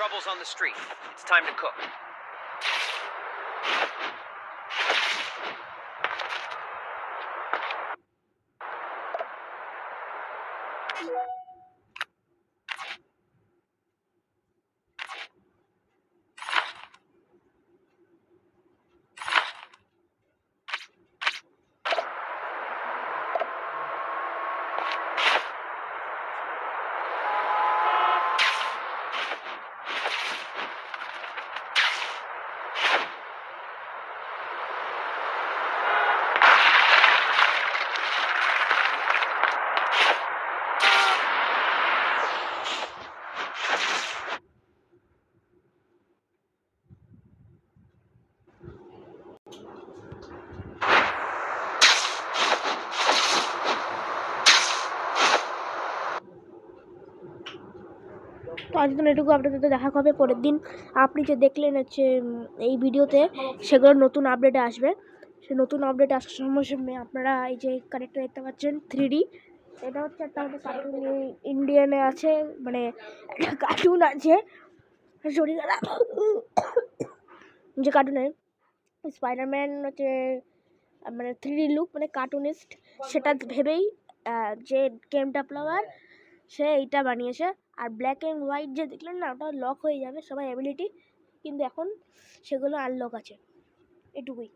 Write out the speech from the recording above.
Trouble's on the street. It's time to cook. তো আজকে এটুকু আপনাদের সাথে দেখা হবে পরের দিন। আপনি যে দেখলেন হচ্ছে এই ভিডিওতে, সেগুলো নতুন আপডেটে আসবে। সে নতুন আপডেট আসার সময় আপনারা এই যে কানেক্টটা দেখতে পাচ্ছেন 3D, এটা হচ্ছে একটা আমাদের কার্টুন ইন্ডিয়ানে আছে, মানে একটা কার্টুন আছে শরীর যে কার্টুনে স্পাইডারম্যান হচ্ছে মানে 3D লুক, মানে কার্টুনিস্ট, সেটা ভেবেই যে গেম ডেভেলপার সে এইটা বানিয়েছে। আর ব্ল্যাক অ্যান্ড হোয়াইট যে দেখলেন না, ওটা লক হয়ে যাবে সবাই অ্যাবিলিটি, কিন্তু এখন সেগুলো আনলক আছে। এটুকুই।